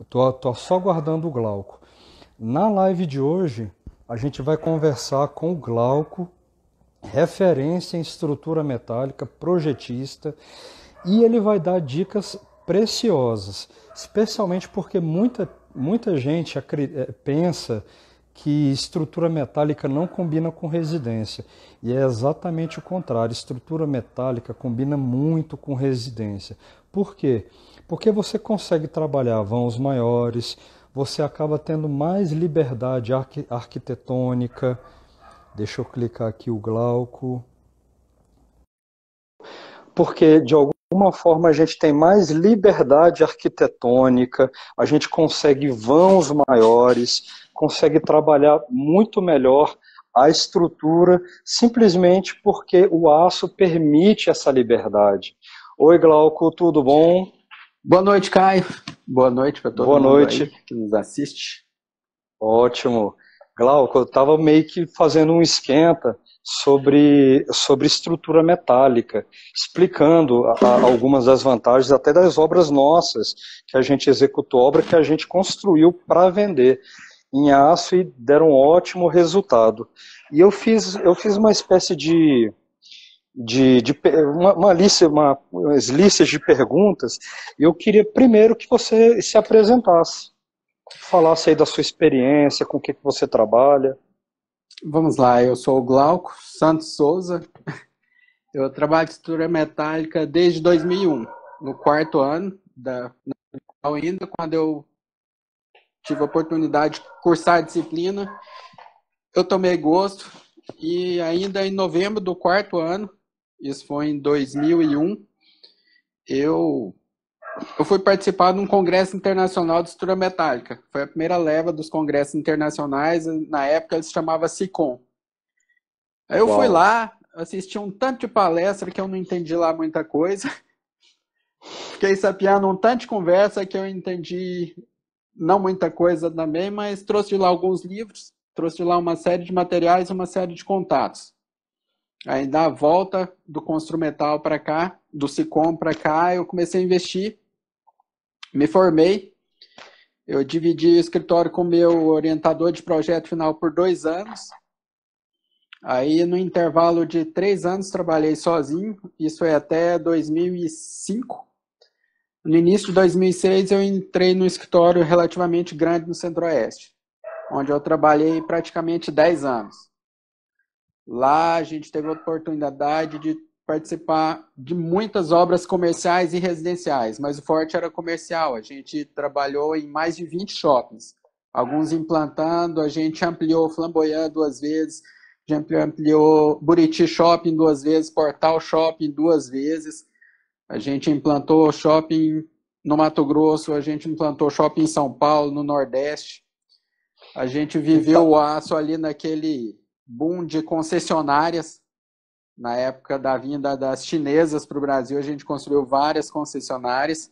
Tô só guardando o Glauco. Na live de hoje, a gente vai conversar com o Glauco, referência em estrutura metálica, projetista, e ele vai dar dicas preciosas, especialmente porque muita gente pensa que estrutura metálica não combina com residência. E é exatamente o contrário. Estrutura metálica combina muito com residência. Por quê? Porque você consegue trabalhar vãos maiores, você acaba tendo mais liberdade arquitetônica. Deixa eu clicar aqui o Glauco. Porque de alguma forma a gente tem mais liberdade arquitetônica, a gente consegue vãos maiores, consegue trabalhar muito melhor a estrutura, simplesmente porque o aço permite essa liberdade. Oi, Glauco, tudo bom? Boa noite, Caio. Boa noite para todo Boa mundo noite. aí que nos assiste. Ótimo. Glauco, eu estava meio que fazendo um esquenta sobre estrutura metálica, explicando algumas das vantagens até das obras nossas, que a gente executou, obra que a gente construiu para vender em aço e deram um ótimo resultado. E eu fiz uma espécie umas listas de perguntas, e eu queria primeiro que você se apresentasse, falasse aí da sua experiência, com o que você trabalha. Vamos lá, eu sou o Glauco Santos Souza. Eu trabalho de estrutura metálica desde 2001, no quarto ano da ainda, quando eu tive a oportunidade de cursar a disciplina, eu tomei gosto e ainda em novembro do quarto ano, isso foi em 2001, eu fui participar de um congresso internacional de estrutura metálica. Foi a primeira leva dos congressos internacionais, na época eles chamavam SICOM. Aí eu fui Uau. lá, assisti um tanto de palestra que eu não entendi lá muita coisa. Fiquei sapeando um tanto de conversa que eu entendi não muita coisa também, mas trouxe de lá alguns livros, trouxe de lá uma série de materiais, uma série de contatos. Aí da volta do Construmetal para cá, do SICOM para cá, eu comecei a investir, me formei. Eu dividi o escritório com o meu orientador de projeto final por 2 anos. Aí, no intervalo de 3 anos, trabalhei sozinho. Isso é até 2005. No início de 2006, eu entrei num escritório relativamente grande no Centro-Oeste, onde eu trabalhei praticamente 10 anos. Lá, a gente teve a oportunidade de participar de muitas obras comerciais e residenciais, mas o forte era comercial. A gente trabalhou em mais de 20 shoppings, alguns implantando, a gente ampliou Flamboyant 2 vezes, a gente ampliou Buriti Shopping 2 vezes, Portal Shopping 2 vezes, a gente implantou shopping no Mato Grosso, a gente implantou shopping em São Paulo, no Nordeste. A gente viveu o aço ali naquele boom de concessionárias. Na época da vinda das chinesas para o Brasil, a gente construiu várias concessionárias.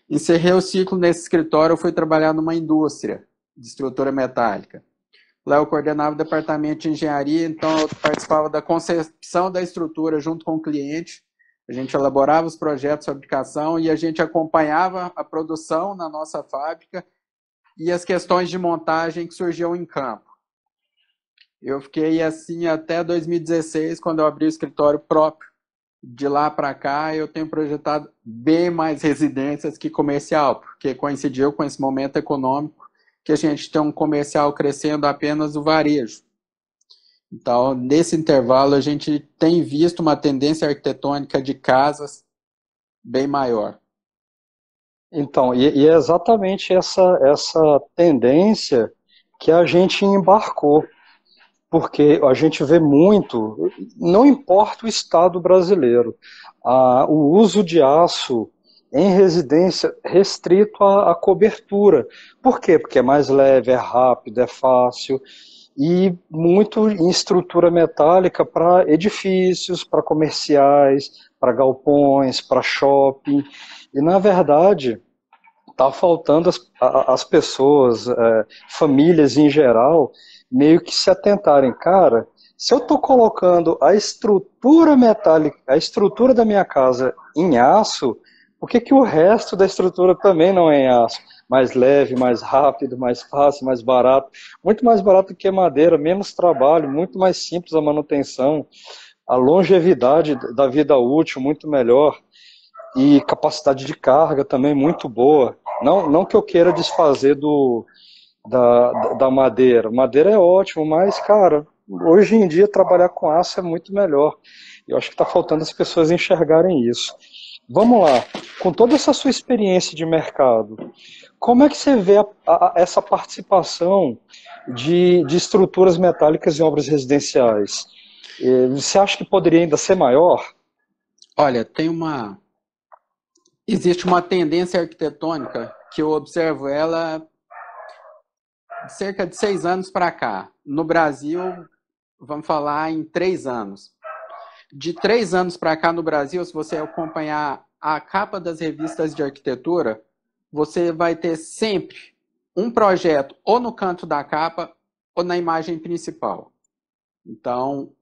Encerrei o ciclo nesse escritório, eu fui trabalhar numa indústria de estrutura metálica. Lá eu coordenava o departamento de engenharia, então eu participava da concepção da estrutura junto com o cliente. A gente elaborava os projetos de fabricação e a gente acompanhava a produção na nossa fábrica e as questões de montagem que surgiam em campo. Eu fiquei assim até 2016, quando eu abri o escritório próprio. De lá para cá, eu tenho projetado bem mais residências que comercial, porque coincidiu com esse momento econômico que a gente tem um comercial crescendo apenas o varejo. Então, nesse intervalo, a gente tem visto uma tendência arquitetônica de casas bem maior. Então, e é exatamente essa tendência que a gente embarcou, porque a gente vê muito, não importa o estado brasileiro, o uso de aço em residência restrito à cobertura. Por quê? Porque é mais leve, é rápido, é fácil, e muito em estrutura metálica para edifícios, para comerciais, para galpões, para shopping. E, na verdade, está faltando as pessoas, famílias em geral, meio que se atentarem. Cara, se eu estou colocando a estrutura metálica, a estrutura da minha casa em aço, Por que que o resto da estrutura também não é em aço? Mais leve, mais rápido, mais fácil, mais barato. Muito mais barato que madeira, menos trabalho, muito mais simples a manutenção. A longevidade da vida útil muito melhor. E capacidade de carga também muito boa. Não que eu queira desfazer da madeira. Madeira é ótimo, mas, cara, hoje em dia trabalhar com aço é muito melhor. Eu acho que está faltando as pessoas enxergarem isso. Vamos lá, com toda essa sua experiência de mercado, como é que você vê essa participação de estruturas metálicas em obras residenciais? Você acha que poderia ainda ser maior? Olha, existe uma tendência arquitetônica que eu observo ela de cerca de 6 anos para cá. No Brasil, vamos falar em 3 anos. De 3 anos para cá no Brasil, se você acompanhar a capa das revistas de arquitetura, você vai ter sempre um projeto ou no canto da capa ou na imagem principal. Então,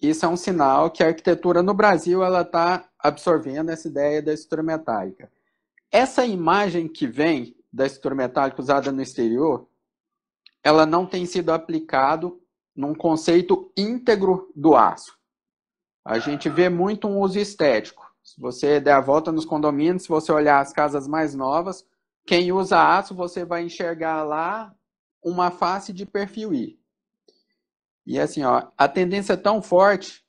isso é um sinal que a arquitetura no Brasil ela está absorvendo essa ideia da estrutura metálica. Essa imagem que vem da estrutura metálica usada no exterior, ela não tem sido aplicado num conceito íntegro do aço. A gente vê muito um uso estético. Se você der a volta nos condomínios, se você olhar as casas mais novas, quem usa aço, você vai enxergar lá uma face de perfil I. E assim, ó, a tendência é tão forte,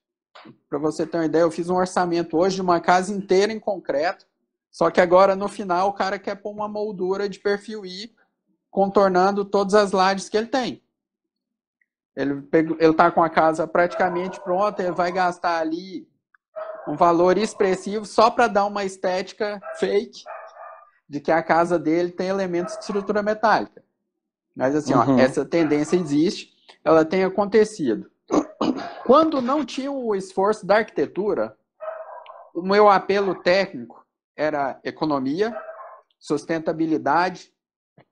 para você ter uma ideia, eu fiz um orçamento hoje de uma casa inteira em concreto, só que agora no final o cara quer pôr uma moldura de perfil I, contornando todas as lajes que ele tem. Ele está com a casa praticamente pronta, ele vai gastar ali um valor expressivo só para dar uma estética fake de que a casa dele tem elementos de estrutura metálica. Mas assim, ó, essa tendência existe, ela tem acontecido. Quando não tinha o esforço da arquitetura, o meu apelo técnico era economia, sustentabilidade,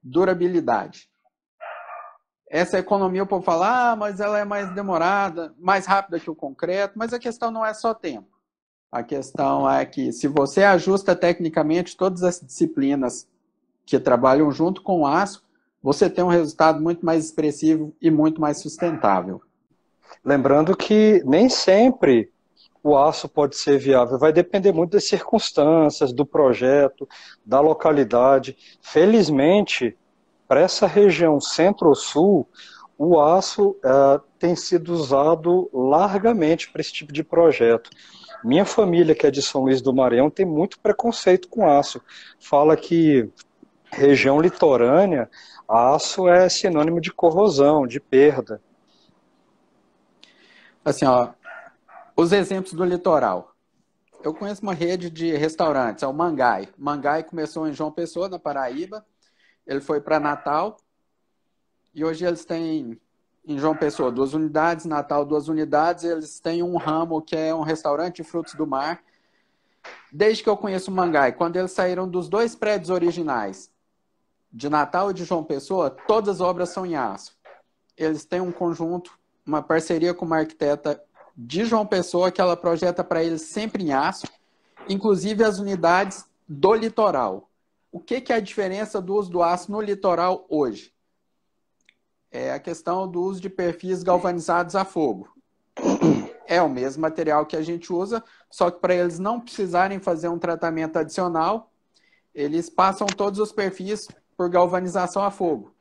durabilidade. Essa economia, o povo fala, mas ela é mais demorada, mais rápida que o concreto, mas a questão não é só tempo. A questão é que se você ajusta tecnicamente todas as disciplinas que trabalham junto com o aço, você tem um resultado muito mais expressivo e muito mais sustentável. Lembrando que nem sempre o aço pode ser viável, vai depender muito das circunstâncias, do projeto, da localidade. Felizmente, para essa região centro-sul, o aço tem sido usado largamente para esse tipo de projeto. Minha família, que é de São Luís do Maranhão, tem muito preconceito com aço. Fala que região litorânea, aço é sinônimo de corrosão, de perda. Assim, ó, os exemplos do litoral. Eu conheço uma rede de restaurantes, é o Mangai. Mangai começou em João Pessoa, na Paraíba. Ele foi para Natal. E hoje eles têm, em João Pessoa, 2 unidades, Natal 2 unidades. Eles têm um ramo que é um restaurante de frutos do mar. Desde que eu conheço o Mangai, quando eles saíram dos 2 prédios originais, de Natal e de João Pessoa, todas as obras são em aço. Eles têm um conjunto, uma parceria com uma arquiteta de João Pessoa, que ela projeta para eles sempre em aço, inclusive as unidades do litoral. O que é a diferença do uso do aço no litoral hoje? É a questão do uso de perfis galvanizados a fogo. É o mesmo material que a gente usa, só que para eles não precisarem fazer um tratamento adicional, eles passam todos os perfis por galvanização a fogo.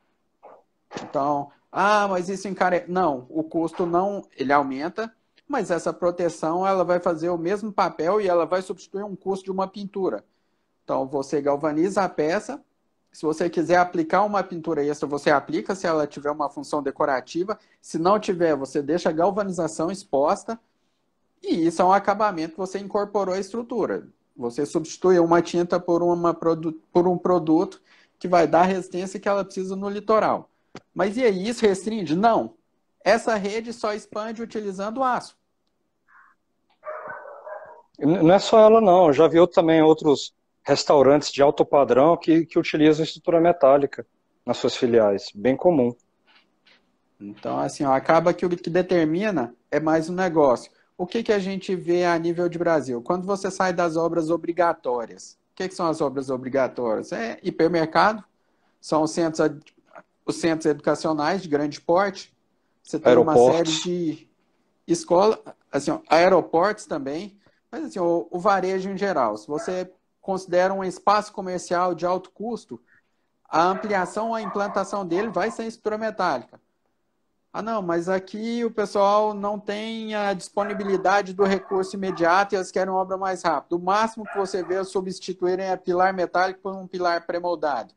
Então, mas isso encarece. Não, o custo não, ele aumenta, mas essa proteção ela vai fazer o mesmo papel e ela vai substituir um custo de uma pintura. Então, você galvaniza a peça. Se você quiser aplicar uma pintura extra, você aplica se ela tiver uma função decorativa. Se não tiver, você deixa a galvanização exposta. E isso é um acabamento que você incorporou à estrutura. Você substitui uma tinta por um produto que vai dar a resistência que ela precisa no litoral. Mas e aí, isso restringe? Não. Essa rede só expande utilizando aço. Não é só ela, não. Eu já vi também outros restaurantes de alto padrão que utilizam estrutura metálica nas suas filiais. Bem comum. Então, assim, ó, acaba que o que determina é mais um negócio. O que a gente vê a nível de Brasil? Quando você sai das obras obrigatórias, o que são as obras obrigatórias? É hipermercado, são os centros educacionais de grande porte, você tem uma série Aeroportos. de escolas, assim, ó, aeroportos também, mas assim, o varejo em geral. Se você considera um espaço comercial de alto custo, a ampliação, a implantação dele vai ser em estrutura metálica. Ah, não, mas aqui o pessoal não tem a disponibilidade do recurso imediato e eles querem uma obra mais rápida. O máximo que você vê é substituírem a pilar metálico por um pilar pré-moldado.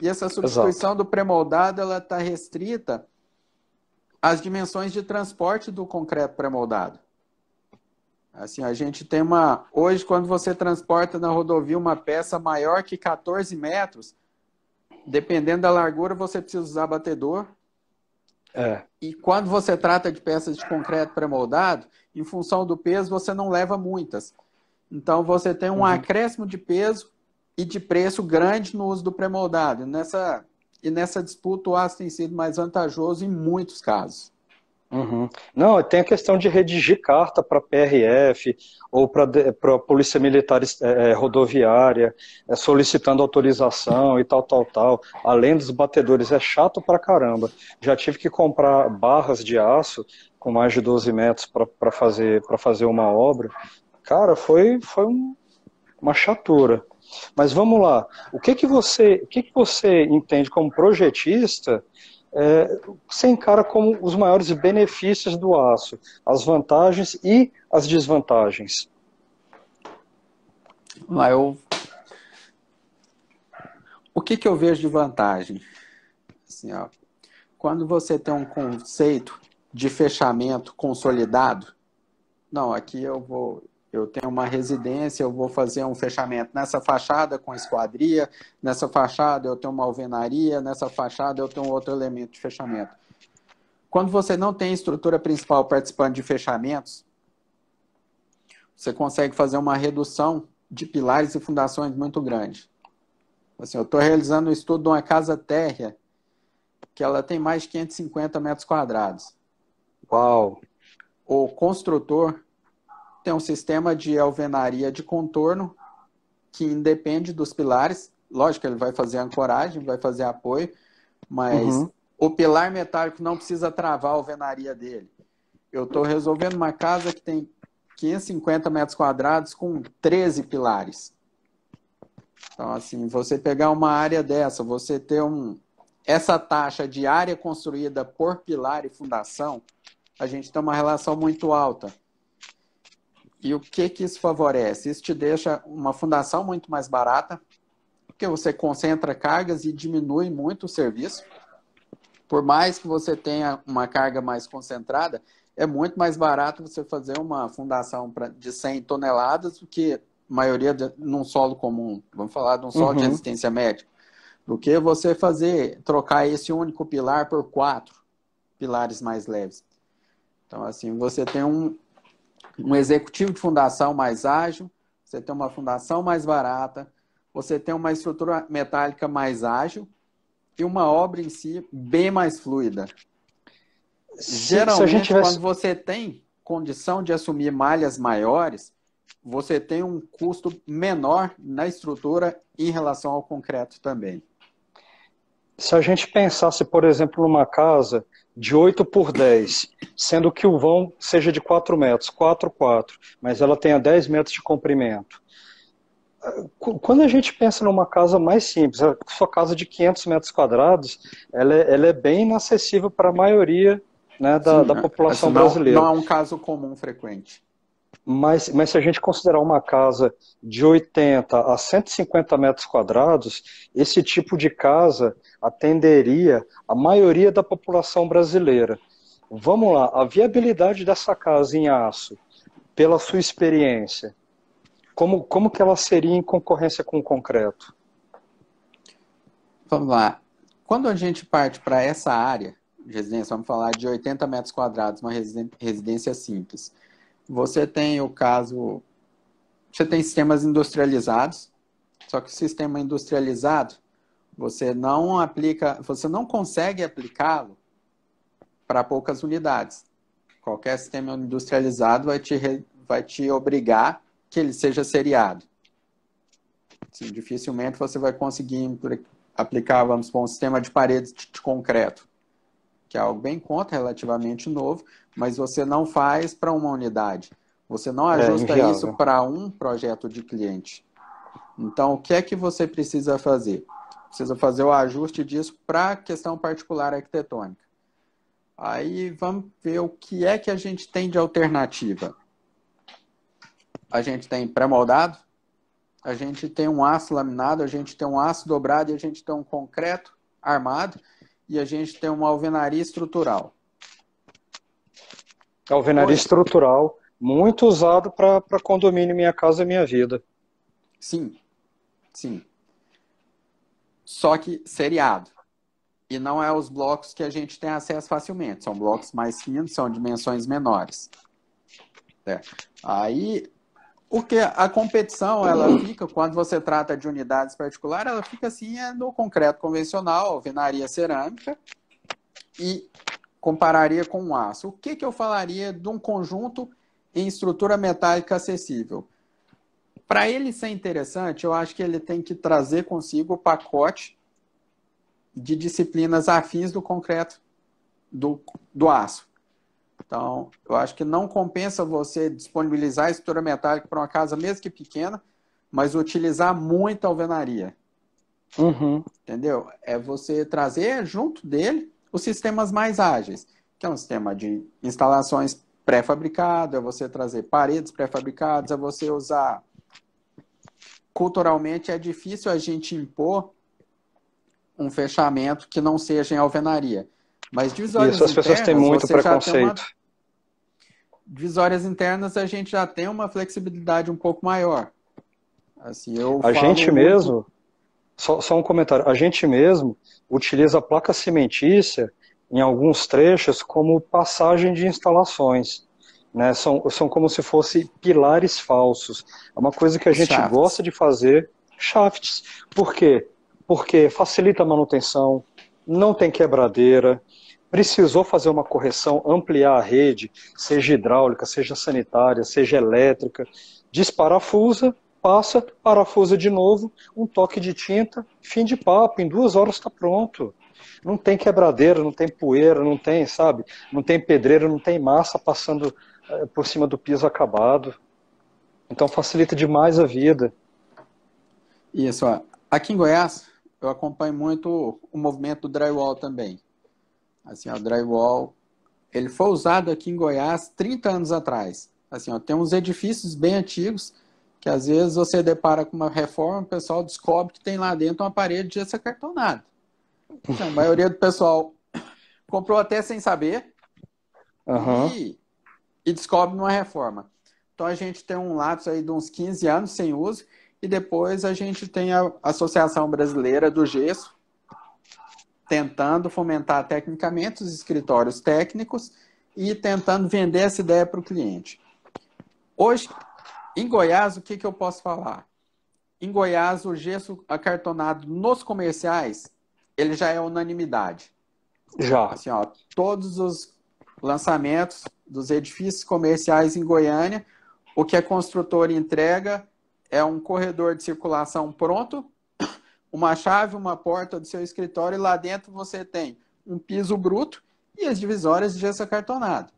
E essa Exato. substituição do pré-moldado ela está restrita às dimensões de transporte do concreto pré-moldado. Assim, a gente tem uma... Hoje, quando você transporta na rodovia uma peça maior que 14 metros, dependendo da largura, você precisa usar batedor. É. E quando você trata de peças de concreto pré-moldado, em função do peso, você não leva muitas. Então, você tem um Uhum. acréscimo de peso e de preço grande no uso do pré-moldado. E nessa disputa, o aço tem sido mais vantajoso em muitos casos. Uhum. Não, tem a questão de redigir carta para PRF ou para a Polícia Militar Rodoviária, solicitando autorização e tal, tal, tal. Além dos batedores, é chato pra caramba. Já tive que comprar barras de aço com mais de 12 metros para fazer uma obra. Cara, foi uma chatura. Mas vamos lá. O que que você entende como projetista? Você encara como os maiores benefícios do aço, as vantagens e as desvantagens. Lá o que eu vejo de vantagem? Assim, ó, quando você tem um conceito de fechamento consolidado, não, aqui eu tenho uma residência, eu vou fazer um fechamento nessa fachada com esquadria, nessa fachada eu tenho uma alvenaria, nessa fachada eu tenho outro elemento de fechamento. Quando você não tem estrutura principal participando de fechamentos, você consegue fazer uma redução de pilares e fundações muito grande. Assim, eu estou realizando um estudo de uma casa térrea que ela tem mais de 550 metros quadrados. Uau! O construtor tem um sistema de alvenaria de contorno que independe dos pilares. Lógico que ele vai fazer ancoragem, vai fazer apoio, mas Uhum. o pilar metálico não precisa travar a alvenaria dele. Eu estou resolvendo uma casa que tem 550 metros quadrados com 13 pilares. Então, assim, você pegar uma área dessa, você ter essa taxa de área construída por pilar e fundação, a gente tem uma relação muito alta. E o que isso favorece? Isso te deixa uma fundação muito mais barata, porque você concentra cargas e diminui muito o serviço. Por mais que você tenha uma carga mais concentrada, é muito mais barato você fazer uma fundação de 100 toneladas do que a maioria num solo comum. Vamos falar de um solo de Uhum. resistência média. Do que você trocar esse único pilar por 4 pilares mais leves. Então, assim, você tem um executivo de fundação mais ágil, você tem uma fundação mais barata, você tem uma estrutura metálica mais ágil e uma obra em si bem mais fluida. Se a gente Geralmente, quando tivesse. você tem condição de assumir malhas maiores, você tem um custo menor na estrutura em relação ao concreto também. Se a gente pensasse, por exemplo, numa casa de 8 por 10, sendo que o vão seja de 4 metros, 4 4, mas ela tenha 10 metros de comprimento. Quando a gente pensa numa casa mais simples, a sua casa de 500 metros quadrados, ela é bem inacessível para a maioria, né, Sim, da assim, população não brasileira. é um caso comum frequente. Mas se a gente considerar uma casa de 80 a 150 metros quadrados, esse tipo de casa atenderia a maioria da população brasileira. Vamos lá, a viabilidade dessa casa em aço, pela sua experiência, como que ela seria em concorrência com o concreto? Vamos lá. Quando a gente parte para essa área de residência, vamos falar de 80 metros quadrados, uma residência simples. Você tem o caso, você tem sistemas industrializados, só que o sistema industrializado, você não consegue aplicá-lo para poucas unidades. Qualquer sistema industrializado vai te obrigar que ele seja seriado. Assim, dificilmente você vai conseguir aplicar, vamos supor, um sistema de paredes de concreto, que é algo bem em conta, relativamente novo, mas você não faz para uma unidade. Você não É ajusta isso inviável. para um projeto de cliente. Então, o que é que você precisa fazer? Precisa fazer o ajuste disso para a questão particular arquitetônica. Aí vamos ver o que é que a gente tem de alternativa. A gente tem pré-moldado, a gente tem um aço laminado, a gente tem um aço dobrado e a gente tem um concreto armado e a gente tem uma alvenaria estrutural. Alvenaria Hoje, estrutural, muito usado para condomínio Minha Casa Minha Vida. sim, sim. Só que seriado. E não é os blocos que a gente tem acesso facilmente. São blocos mais finos, são dimensões menores. É. Aí, o que a competição, ela fica, quando você trata de unidades particulares, ela fica assim, no concreto convencional, alvenaria cerâmica, e compararia com o aço. O que eu falaria de um conjunto em estrutura metálica acessível? Para ele ser interessante, eu acho que ele tem que trazer consigo o pacote de disciplinas afins do concreto, do aço. Então, eu acho que não compensa você disponibilizar a estrutura metálica para uma casa, mesmo que pequena, mas utilizar muita alvenaria. Uhum. Entendeu? É você trazer junto dele os sistemas mais ágeis, que é um sistema de instalações pré-fabricado, é você trazer paredes pré-fabricadas, é você usar. Culturalmente é difícil a gente impor um fechamento que não seja em alvenaria. Mas Isso, divisórias as pessoas têm internas, muito você já tem uma. preconceito. Divisórias internas, a gente já tem uma flexibilidade um pouco maior. Assim, eu A gente falo muito. mesmo, só um comentário, a gente mesmo utiliza a placa cimentícia em alguns trechos como passagem de instalações. Né? São como se fossem pilares falsos. É uma coisa que a Os gente gosta shafts. de fazer, shafts. Por quê? Porque facilita a manutenção, não tem quebradeira, precisou fazer uma correção, ampliar a rede, seja hidráulica, seja sanitária, seja elétrica, desparafusa, passa, parafusa de novo, um toque de tinta, fim de papo, em 2 horas está pronto. Não tem quebradeira, não tem poeira, não tem, sabe? Não tem pedreira, não tem massa passando por cima do piso acabado. Então facilita demais a vida. Isso, ó. Aqui em Goiás, eu acompanho muito o movimento do drywall também. Assim, ó, o drywall, ele foi usado aqui em Goiás 30 anos atrás. Assim, ó, tem uns edifícios bem antigos que às vezes você depara com uma reforma, o pessoal descobre que tem lá dentro uma parede de gesso acartonado. Assim, a maioria do pessoal comprou até sem saber Uhum. e descobre numa reforma. Então a gente tem um lapso aí de uns 15 anos sem uso e depois a gente tem a Associação Brasileira do Gesso tentando fomentar tecnicamente os escritórios técnicos e tentando vender essa ideia para o cliente. Hoje, em Goiás, o que eu posso falar? Em Goiás, o gesso acartonado nos comerciais, ele já é unanimidade. Já. Assim, ó, todos os lançamentos dos edifícios comerciais em Goiânia, o que a construtora entrega é um corredor de circulação pronto, uma chave, uma porta do seu escritório e lá dentro você tem um piso bruto e as divisórias de gesso acartonado.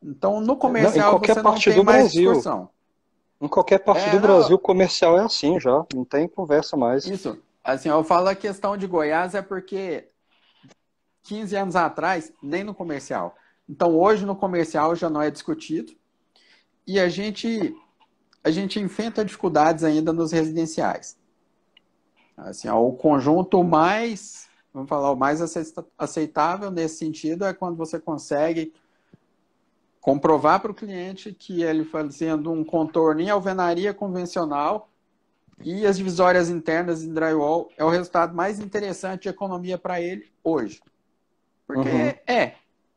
Então, no Não, em comercial qualquer você não parte tem do mais Brasil. discussão. Em qualquer parte do Não, Brasil, comercial é assim já. Não tem conversa mais. isso. Assim, eu falo a questão de Goiás é porque 15 anos atrás, nem no comercial. Então, hoje no comercial já não é discutido e a gente enfrenta dificuldades ainda nos residenciais. Assim, ó, o conjunto mais, vamos falar, o mais aceitável nesse sentido é quando você consegue comprovar para o cliente que ele fazendo um contorno em alvenaria convencional e as divisórias internas em drywall é o resultado mais interessante de economia para ele hoje. Porque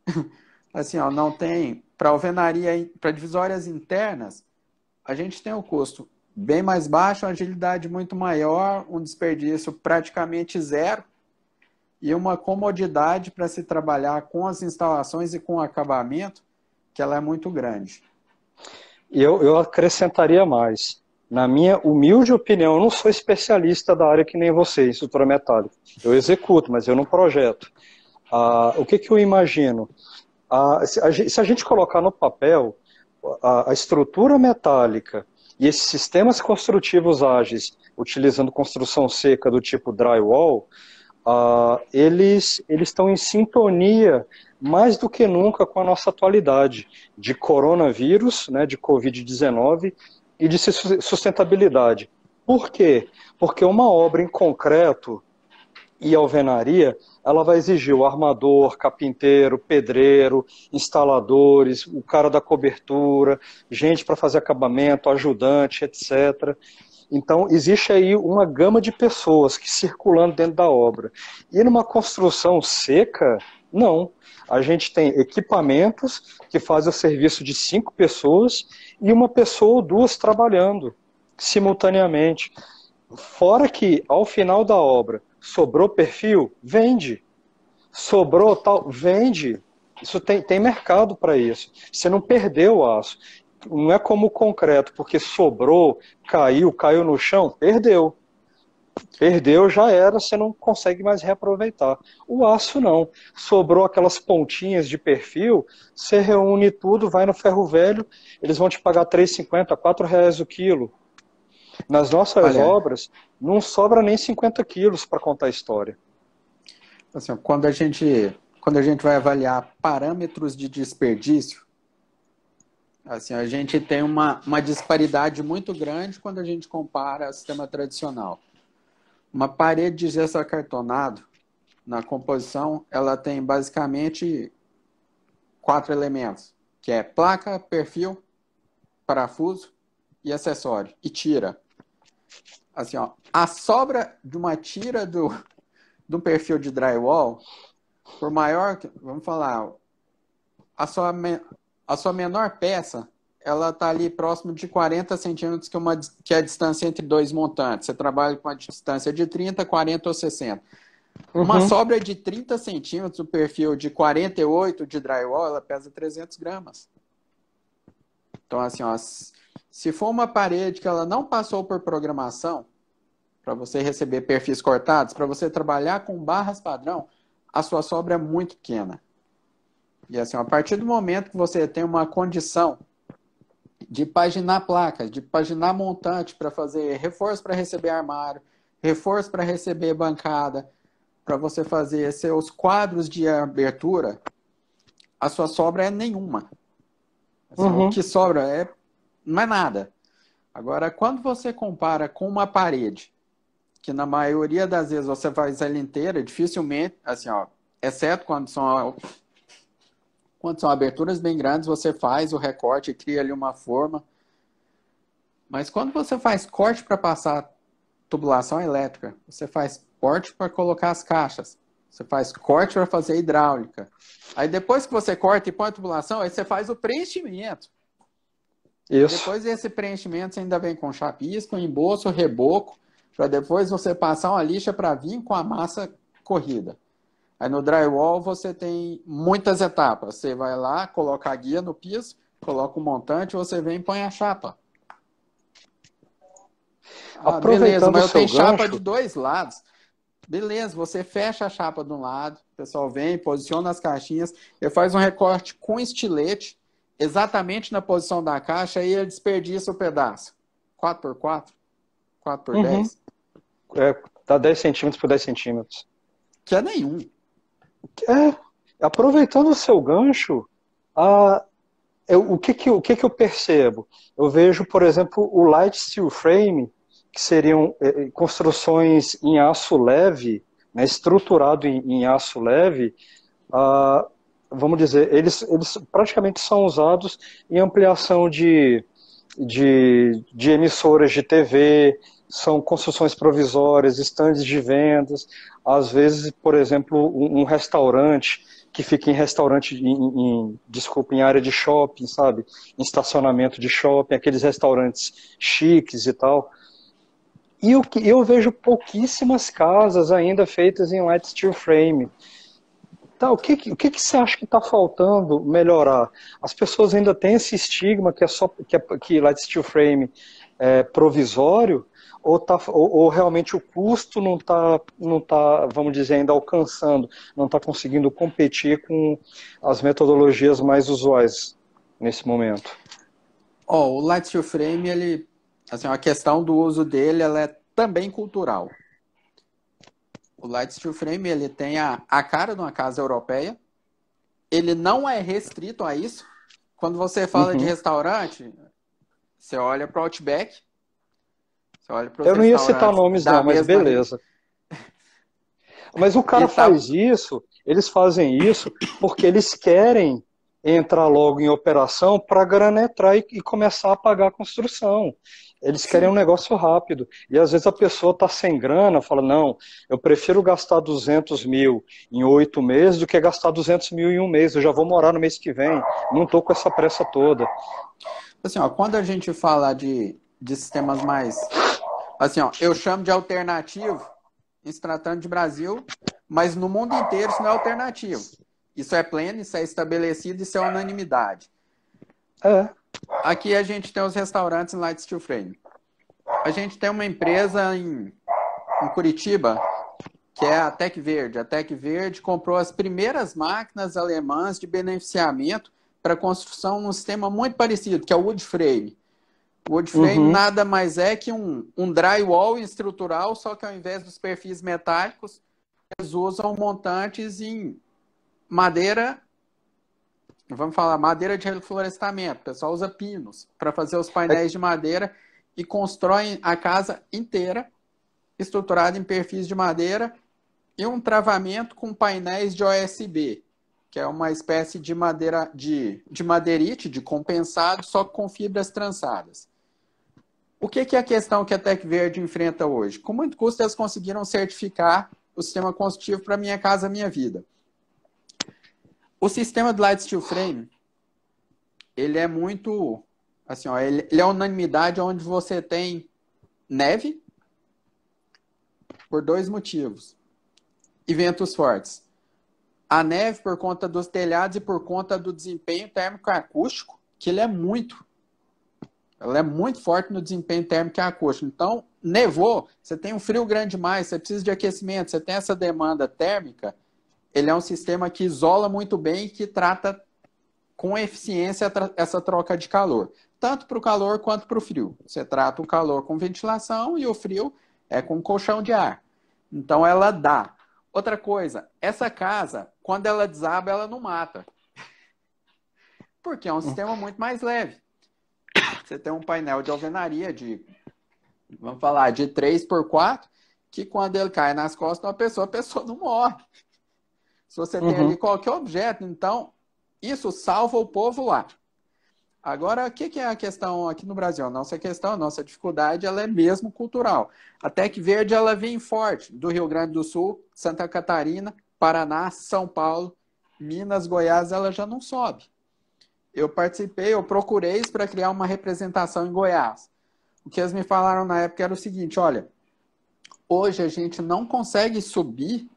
Uhum. assim, ó, não tem, para alvenaria, para divisórias internas, a gente tem o custo bem mais baixo, uma agilidade muito maior, um desperdício praticamente zero e uma comodidade para se trabalhar com as instalações e com o acabamento, que ela é muito grande. E eu acrescentaria mais. Na minha humilde opinião, eu não sou especialista da área que nem você, em estrutura metálica. Eu executo, mas eu não projeto. O que eu imagino? Se a gente colocar no papel a estrutura metálica e esses sistemas construtivos ágeis, utilizando construção seca do tipo drywall, eles estão em sintonia mais do que nunca com a nossa atualidade de coronavírus, né, de Covid-19 e de sustentabilidade. Por quê? Porque uma obra em concreto e alvenaria, ela vai exigir o armador, carpinteiro, pedreiro, instaladores, o cara da cobertura, gente para fazer acabamento, ajudante, etc. Então, existe aí uma gama de pessoas que circulando dentro da obra. E numa construção seca, não. A gente tem equipamentos que fazem o serviço de 5 pessoas e uma pessoa ou duas trabalhando simultaneamente. Fora que, ao final da obra, sobrou perfil, vende. Sobrou tal, vende. Isso tem mercado para isso. Você não perdeu o aço. Não é como o concreto, porque sobrou, caiu no chão, perdeu. Perdeu, já era, você não consegue mais reaproveitar. O aço não. Sobrou aquelas pontinhas de perfil, você reúne tudo, vai no ferro velho, eles vão te pagar R$3,50, R$4 o quilo. Nas nossas obras, não sobra nem 50 quilos para contar a história. Assim, quando a gente vai avaliar parâmetros de desperdício, assim, a gente tem uma disparidade muito grande quando a gente compara ao sistema tradicional. Uma parede de gesso acartonado, na composição, ela tem basicamente 4 elementos, que é placa, perfil, parafuso e acessório, e tira. Assim, ó, a sobra de uma tira de um perfil de drywall, por maior, vamos falar, a sua menor peça, ela está ali próximo de 40 centímetros, que é a distância entre dois montantes. Você trabalha com a distância de 30, 40 ou 60. Uma sobra de 30 centímetros, o perfil de 48 de drywall, ela pesa 300 gramas. Então, assim, ó, se for uma parede que ela não passou por programação, para você receber perfis cortados, para você trabalhar com barras padrão, a sua sobra é muito pequena. E assim, a partir do momento que você tem uma condição de paginar placas, de paginar montante para fazer reforço para receber armário, reforço para receber bancada, para você fazer seus quadros de abertura, a sua sobra é nenhuma. Assim, o que sobra não é nada. Agora, quando você compara com uma parede, que na maioria das vezes você faz ela inteira, dificilmente, assim, ó, exceto quando são aberturas bem grandes, você faz o recorte e cria ali uma forma. Mas quando você faz corte para passar tubulação elétrica, você faz corte para colocar as caixas, você faz corte para fazer hidráulica. Aí depois que você corta e põe a tubulação, aí você faz o preenchimento. Isso. Depois desse preenchimento, você ainda vem com chapisco, embolso, reboco, para depois você passar uma lixa para vir com a massa corrida. Aí no drywall você tem muitas etapas. Você vai lá, coloca a guia no piso, coloca o montante, você vem e põe a chapa. Beleza, mas eu tenho chapa de 2 lados. Beleza, você fecha a chapa de um lado, o pessoal vem, posiciona as caixinhas, ele faz um recorte com estilete, exatamente na posição da caixa, e ele desperdiça o pedaço. 4x4? 4x10? Dá 10 centímetros por 10 centímetros. Que é nenhum. Aproveitando o seu gancho, o que eu percebo? Eu vejo, por exemplo, o light steel frame, que seriam construções em aço leve, né, estruturado em aço leve, vamos dizer, eles praticamente são usados em ampliação de emissoras de TV, são construções provisórias, estandes de vendas, às vezes, por exemplo, um restaurante que fica em restaurante, em área de shopping, sabe? Em estacionamento de shopping, aqueles restaurantes chiques e tal. E eu vejo pouquíssimas casas ainda feitas em light steel frame. Tá, o que você acha que está faltando melhorar? As pessoas ainda têm esse estigma que light steel frame provisório, ou realmente o custo não tá, vamos dizer, ainda alcançando, não está conseguindo competir com as metodologias mais usuais nesse momento? O Light Steel Frame, ele, assim, a questão do uso dele, ela é também cultural. O Light Steel Frame, ele tem a cara de uma casa europeia, ele não é restrito a isso. Quando você fala de Uhum. restaurante, você olha para o Outback, você olha para os Eu não ia citar restaurantes nomes da não, mas mesma rede, beleza. Mas o e cara tá, faz isso, eles fazem isso porque eles querem entrar logo em operação para granetrar e começar a pagar a construção. Eles querem um sim, negócio rápido. E às vezes a pessoa está sem grana, fala, não, eu prefiro gastar 200 mil em 8 meses do que gastar 200 mil em um mês. Eu já vou morar no mês que vem. Não estou com essa pressa toda. assim, quando a gente fala de sistemas mais, assim, eu chamo de alternativo, em se tratando de Brasil, mas no mundo inteiro isso não é alternativo. Isso é pleno, isso é estabelecido, isso é unanimidade. É. Aqui a gente tem os restaurantes em Light Steel Frame. A gente tem uma empresa em Curitiba, que é a Tec Verde. A Tec Verde comprou as primeiras máquinas alemãs de beneficiamento para construção num sistema muito parecido, que é o wood frame. O wood frame Uhum. nada mais é que um drywall estrutural, só que ao invés dos perfis metálicos, eles usam montantes em madeira, vamos falar, madeira de reflorestamento. O pessoal usa pinos para fazer os É, painéis de madeira e constroem a casa inteira estruturada em perfis de madeira e um travamento com painéis de OSB, que é uma espécie de madeira de madeirite, de compensado, só com fibras trançadas. O que é a questão que a Tec Verde enfrenta hoje? Com muito custo, eles conseguiram certificar o sistema construtivo para Minha Casa Minha Vida. O sistema do Light Steel Frame, ele é muito, assim, ele é unanimidade onde você tem neve por dois motivos e ventos fortes. A neve por conta dos telhados e por conta do desempenho térmico acústico, que ela é muito forte no desempenho térmico e acústico. Então, nevou, você tem um frio grande demais, você precisa de aquecimento, você tem essa demanda térmica, ele é um sistema que isola muito bem e que trata com eficiência essa troca de calor. Tanto para o calor quanto para o frio. Você trata o calor com ventilação e o frio é com colchão de ar. Então, ela dá. Outra coisa, essa casa, quando ela desaba, ela não mata. Porque é um sistema muito mais leve. Você tem um painel de alvenaria vamos falar, de 3x4, que quando ele cai nas costas de uma pessoa, a pessoa não morre. Se você tem ali uhum. qualquer objeto, então, isso salva o povo lá. Agora, o que é a questão aqui no Brasil? A nossa questão, a nossa dificuldade, ela é mesmo cultural. A Tec Verde, ela vem forte do Rio Grande do Sul, Santa Catarina, Paraná, São Paulo, Minas, Goiás, ela já não sobe. Eu participei, eu procurei para criar uma representação em Goiás. O que eles me falaram na época era o seguinte, olha, hoje a gente não consegue subir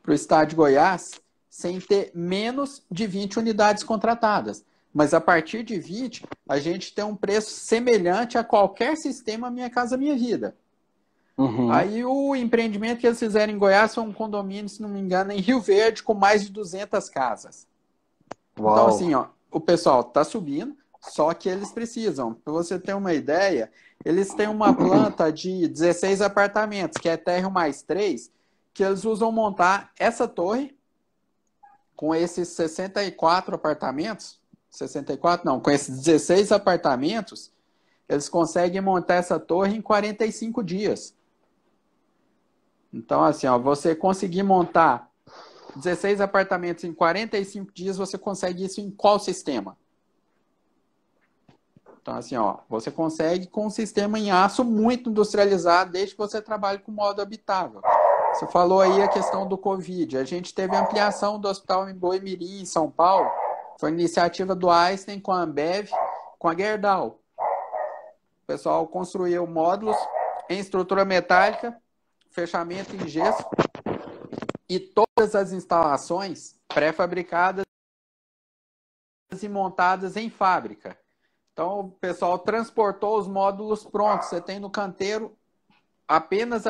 para o estado de Goiás sem ter menos de 20 unidades contratadas. Mas a partir de 20, a gente tem um preço semelhante a qualquer sistema Minha Casa Minha Vida. Uhum. Aí o empreendimento que eles fizeram em Goiás foi um condomínio, se não me engano, em Rio Verde, com mais de 200 casas. Então, Uau. assim, o pessoal está subindo, só que eles precisam. Para você ter uma ideia, eles têm uma planta de 16 apartamentos, que é térreo mais 3, que eles usam montar essa torre com esses 64 apartamentos. 64 não, com esses 16 apartamentos, eles conseguem montar essa torre em 45 dias. Então, assim, você conseguir montar 16 apartamentos em 45 dias, você consegue isso em qual sistema? Então, assim, você consegue com um sistema em aço muito industrializado, desde que você trabalhe com modo habitável. Você falou aí a questão do Covid. A gente teve ampliação do hospital em Boimirim, em São Paulo. Foi iniciativa do Einstein com a Ambev, com a Gerdau. O pessoal construiu módulos em estrutura metálica, fechamento em gesso e todas as instalações pré-fabricadas e montadas em fábrica. Então, o pessoal transportou os módulos prontos. Você tem no canteiro apenas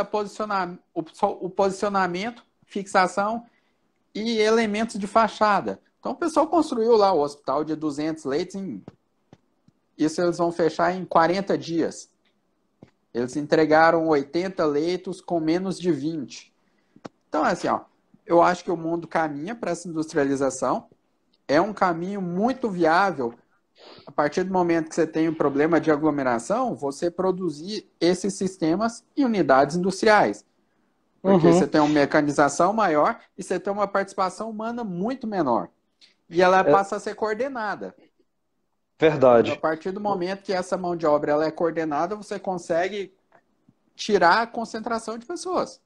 o posicionamento, fixação e elementos de fachada. Então, o pessoal construiu lá o hospital de 200 leitos. Isso eles vão fechar em 40 dias. Eles entregaram 80 leitos com menos de 20. Então, assim, ó, eu acho que o mundo caminha para essa industrialização. É um caminho muito viável. A partir do momento que você tem um problema de aglomeração, você produzir esses sistemas em unidades industriais. Porque você tem uma mecanização maior e você tem uma participação humana muito menor. E ela passa a ser coordenada. Verdade. A partir do momento que essa mão de obra ela é coordenada, você consegue tirar a concentração de pessoas.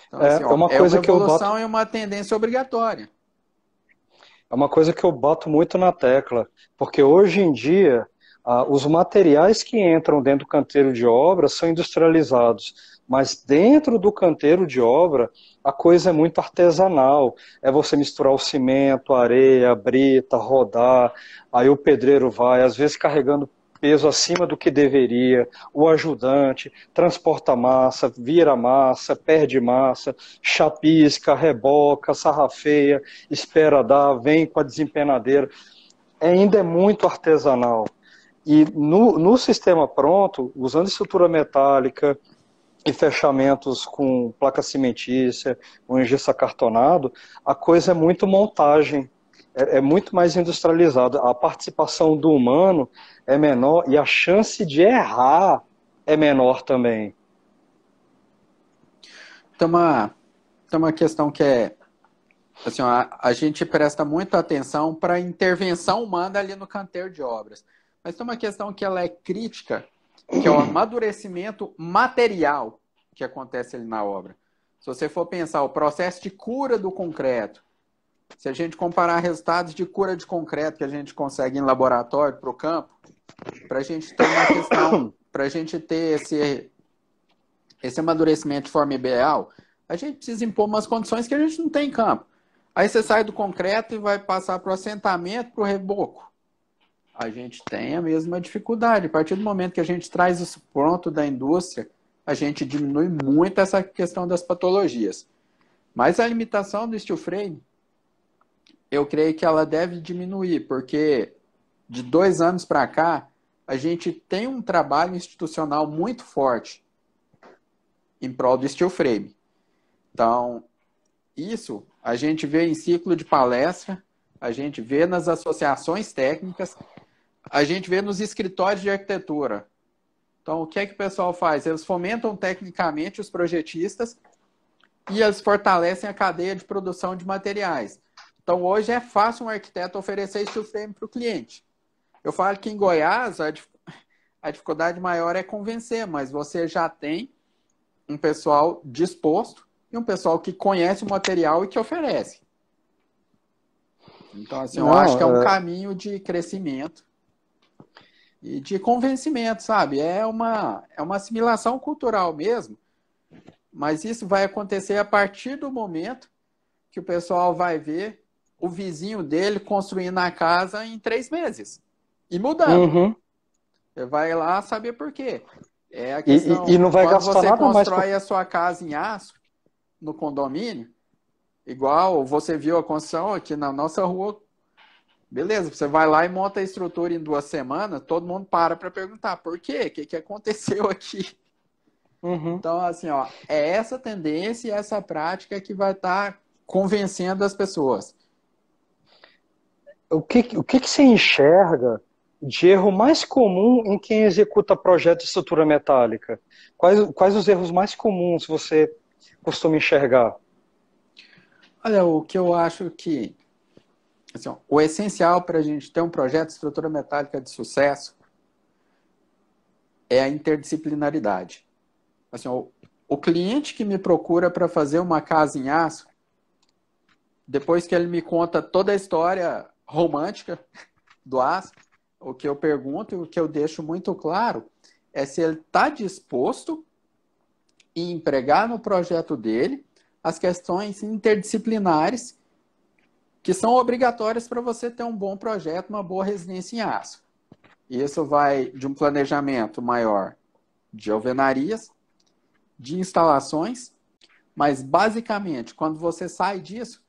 Então, assim, ó, uma coisa que eu evolução e uma tendência obrigatória. É uma coisa que eu bato muito na tecla, porque hoje em dia os materiais que entram dentro do canteiro de obra são industrializados, mas dentro do canteiro de obra a coisa é muito artesanal. É você misturar o cimento, a areia, a brita, rodar, aí o pedreiro vai, às vezes carregando peso acima do que deveria, o ajudante transporta massa, vira massa, perde massa, chapisca, reboca, sarrafeia, espera dar, vem com a desempenadeira. Ainda é muito artesanal. E no sistema pronto, usando estrutura metálica e fechamentos com placa cimentícia, com gesso acartonado, a coisa é muito montagem, é muito mais industrializada. A participação do humano é menor e a chance de errar é menor também. Tem uma questão que é assim, ó, a gente presta muita atenção para a intervenção humana ali no canteiro de obras. Mas tem uma questão que ela é crítica, que é o amadurecimento material que acontece ali na obra. Se você for pensar o processo de cura do concreto, se a gente comparar resultados de cura de concreto que a gente consegue em laboratório para o campo, para a gente ter uma questão, para a gente ter esse amadurecimento de forma ideal, a gente precisa impor umas condições que a gente não tem em campo. Aí você sai do concreto e vai passar para o assentamento, para o reboco. A gente tem a mesma dificuldade. A partir do momento que a gente traz isso pronto da indústria, a gente diminui muito essa questão das patologias. Mas a limitação do steel frame, eu creio que ela deve diminuir, porque de 2 anos para cá, a gente tem um trabalho institucional muito forte em prol do steel frame. Então, isso a gente vê em ciclo de palestra, a gente vê nas associações técnicas, a gente vê nos escritórios de arquitetura. Então, o que é que o pessoal faz? Eles fomentam tecnicamente os projetistas e eles fortalecem a cadeia de produção de materiais. Então, hoje é fácil um arquiteto oferecer steel frame para o cliente. Eu falo que em Goiás a dificuldade maior é convencer, mas você já tem um pessoal disposto e um pessoal que conhece o material e que oferece. Então, assim, eu acho que é um caminho de crescimento e de convencimento, sabe? É uma assimilação cultural mesmo, mas isso vai acontecer a partir do momento que o pessoal vai ver o vizinho dele construindo a casa em 3 meses e mudando. Uhum. Você vai lá saber por quê. É a questão, e não vai quando gastar você nada mais constrói a sua casa em aço, no condomínio, igual você viu a construção aqui na nossa rua, beleza, você vai lá e monta a estrutura em 2 semanas, todo mundo para perguntar, por quê? O que aconteceu aqui? Uhum. Então, assim, ó, é essa tendência e essa prática que vai estar convencendo as pessoas. O que você enxerga de erro mais comum em quem executa projeto de estrutura metálica? Quais os erros mais comuns você costuma enxergar? Olha, o que eu acho que assim, ó, o essencial para a gente ter um projeto de estrutura metálica de sucesso é a interdisciplinaridade. Assim, ó, o cliente que me procura para fazer uma casa em aço, depois que ele me conta toda a história romântica do aço, o que eu pergunto e o que eu deixo muito claro é se ele está disposto em empregar no projeto dele as questões interdisciplinares que são obrigatórias para você ter um bom projeto, uma boa residência em aço. Isso vai de um planejamento maior de alvenarias, de instalações, mas basicamente, quando você sai disso,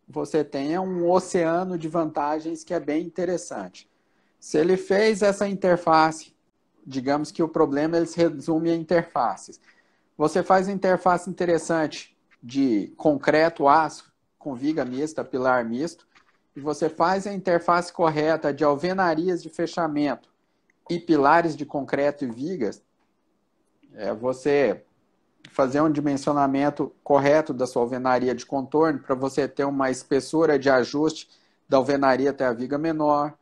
você tem um oceano de vantagens que é bem interessante. Se ele fez essa interface, digamos que o problema ele se resume a interfaces. Você faz uma interface interessante de concreto, aço, com viga mista, pilar misto, e você faz a interface correta de alvenarias de fechamento e pilares de concreto e vigas, você fazer um dimensionamento correto da sua alvenaria de contorno para você ter uma espessura de ajuste da alvenaria até a viga menor.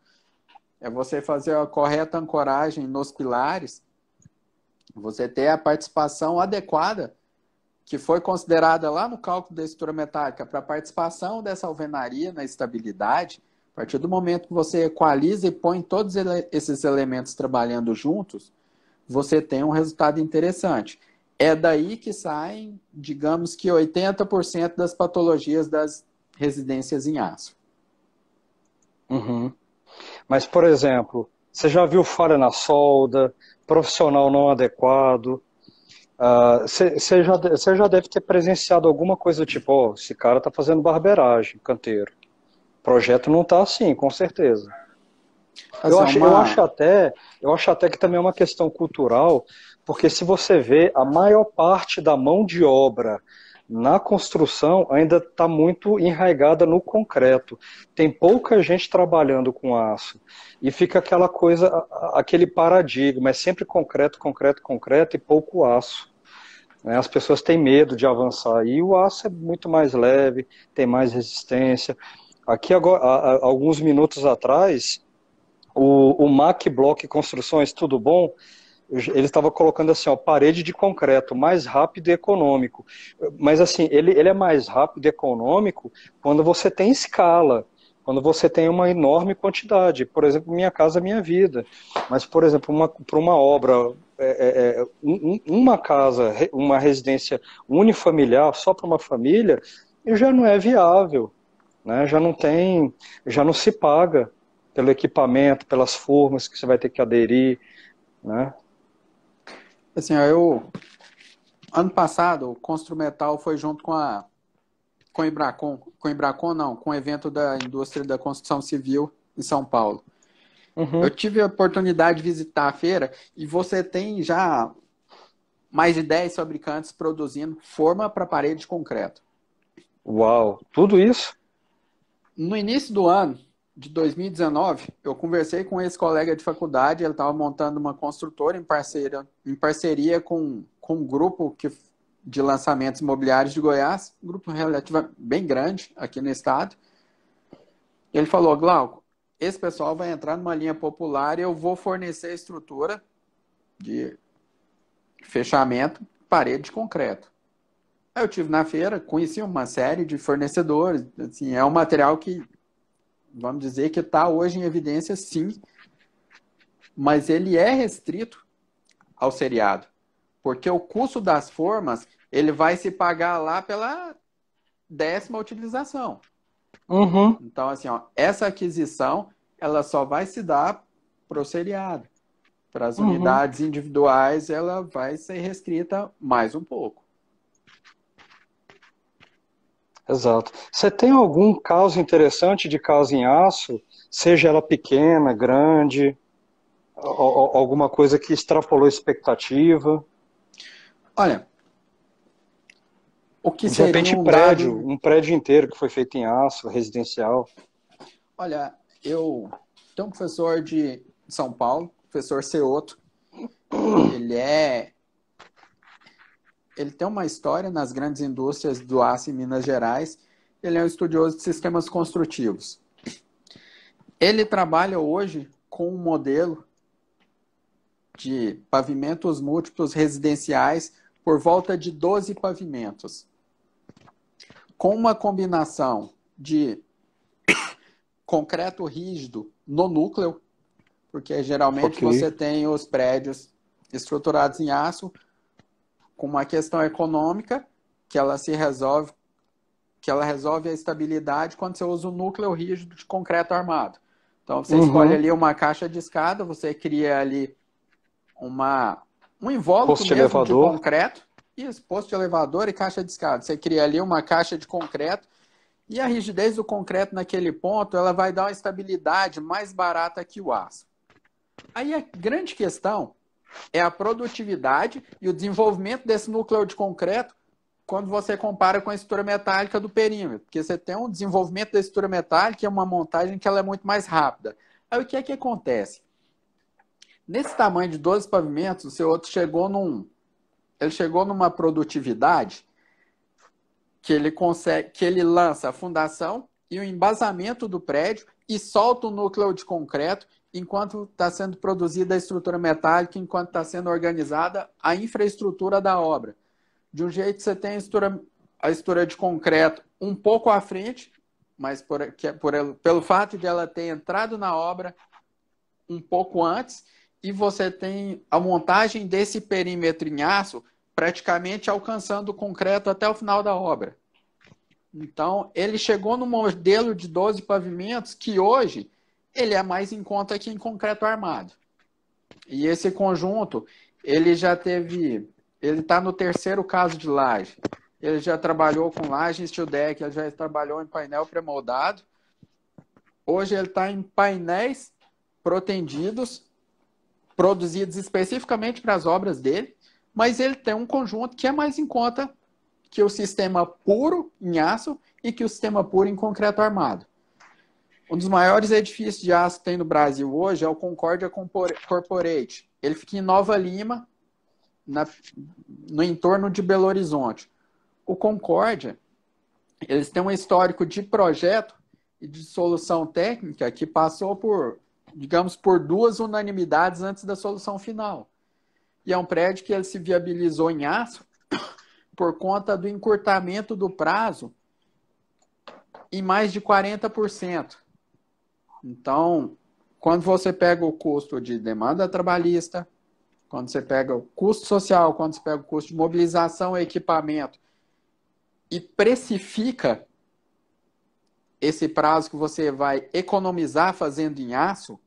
É você fazer a correta ancoragem nos pilares, você ter a participação adequada que foi considerada lá no cálculo da estrutura metálica para a participação dessa alvenaria na estabilidade. A partir do momento que você equaliza e põe todos esses elementos trabalhando juntos, você tem um resultado interessante. É daí que saem, digamos que 80% das patologias das residências em aço. Uhum. Mas, por exemplo, você já viu falha na solda, profissional não adequado? Você já deve ter presenciado alguma coisa do tipo, ó, esse cara tá fazendo barbeiragem, canteiro. O projeto não tá assim, com certeza. Eu Assim, acho, eu acho até que também é uma questão cultural, porque se você vê, a maior parte da mão de obra na construção ainda está muito enraizada no concreto. Tem pouca gente trabalhando com aço. E fica aquela coisa, aquele paradigma, é sempre concreto, concreto, concreto e pouco aço. Né? As pessoas têm medo de avançar. E o aço é muito mais leve, tem mais resistência. Aqui agora, há alguns minutos atrás, o Mac Block Construções, tudo bom? Ele estava colocando assim, ó, parede de concreto, mais rápido e econômico. Mas assim, ele é mais rápido e econômico quando você tem escala, quando você tem uma enorme quantidade. Por exemplo, Minha Casa Minha Vida. Mas, por exemplo, para uma obra, uma casa, uma residência unifamiliar, só para uma família, já não é viável, né? Já não se paga pelo equipamento, pelas formas que você vai ter que aderir, né? assim, ano passado, o Construmetal foi junto com o Embracon não, com o evento da indústria da construção civil em São Paulo. Eu Uhum. tive a oportunidade de visitar a feira e você tem já mais de 10 fabricantes produzindo forma para parede de concreto. Uau, tudo isso? No início do ano de 2019, eu conversei com esse colega de faculdade, ele estava montando uma construtora em parceria com um grupo de lançamentos imobiliários de Goiás, um grupo relativamente bem grande aqui no estado. Ele falou, Glauco, esse pessoal vai entrar numa linha popular e eu vou fornecer estrutura de fechamento, parede de concreto. Aí eu tive na feira, conheci uma série de fornecedores, assim, é um material que, vamos dizer que está hoje em evidência, sim, mas ele é restrito ao seriado, porque o custo das formas, ele vai se pagar lá pela 10ª utilização. Uhum, Então, assim, ó, essa aquisição, ela só vai se dar para o seriado. Para as uhum, unidades individuais, ela vai ser restrita mais um pouco. exato. Você tem algum caso interessante de casa em aço, seja ela pequena, grande, alguma coisa que extrapolou a expectativa? Olha, o que De seria repente, um dado. um prédio inteiro que foi feito em aço, residencial. Olha, eu tenho um professor de São Paulo, professor Ceoto. Ele é. Ele tem uma história nas grandes indústrias do aço em Minas Gerais. Ele é um estudioso de sistemas construtivos. Ele trabalha hoje com um modelo de pavimentos múltiplos residenciais por volta de 12 pavimentos, com uma combinação de concreto rígido no núcleo, porque geralmente Ok. você tem os prédios estruturados em aço com uma questão econômica que ela se resolve, que ela resolve a estabilidade quando você usa o núcleo rígido de concreto armado. Então, você escolhe ali uma caixa de escada, você cria ali um invólucro Posto mesmo de elevador. concreto. Isso, posto de elevador e caixa de escada. Você cria ali uma caixa de concreto e a rigidez do concreto naquele ponto, ela vai dar uma estabilidade mais barata que o aço. Aí a grande questão é a produtividade e o desenvolvimento desse núcleo de concreto quando você compara com a estrutura metálica do perímetro, porque você tem um desenvolvimento da estrutura metálica e uma montagem que ela é muito mais rápida. Aí o que é que acontece? Nesse tamanho de 12 pavimentos, o seu outro chegou numa produtividade que ele lança a fundação e o embasamento do prédio e solta o núcleo de concreto enquanto está sendo produzida a estrutura metálica, enquanto está sendo organizada a infraestrutura da obra. De um jeito que você tem a estrutura de concreto um pouco à frente, mas pelo fato de ela ter entrado na obra um pouco antes, e você tem a montagem desse perímetro em aço praticamente alcançando o concreto até o final da obra. Então, ele chegou no modelo de 12 pavimentos que hoje ele é mais em conta que em concreto armado. E esse conjunto, ele está no terceiro caso de laje. Ele já trabalhou com laje em steel deck, ele já trabalhou em painel pré-moldado. Hoje ele está em painéis protendidos, produzidos especificamente para as obras dele, mas ele tem um conjunto que é mais em conta que o sistema puro em aço e que o sistema puro em concreto armado. Um dos maiores edifícios de aço que tem no Brasil hoje é o Concórdia Corporate. Ele fica em Nova Lima, no entorno de Belo Horizonte. O Concórdia, eles têm um histórico de projeto e de solução técnica que passou por 2 unanimidades antes da solução final. E é um prédio que ele se viabilizou em aço por conta do encurtamento do prazo em mais de 40%. Então, quando você pega o custo de demanda trabalhista, quando você pega o custo social, quando você pega o custo de mobilização e equipamento e precifica esse prazo que você vai economizar fazendo em aço,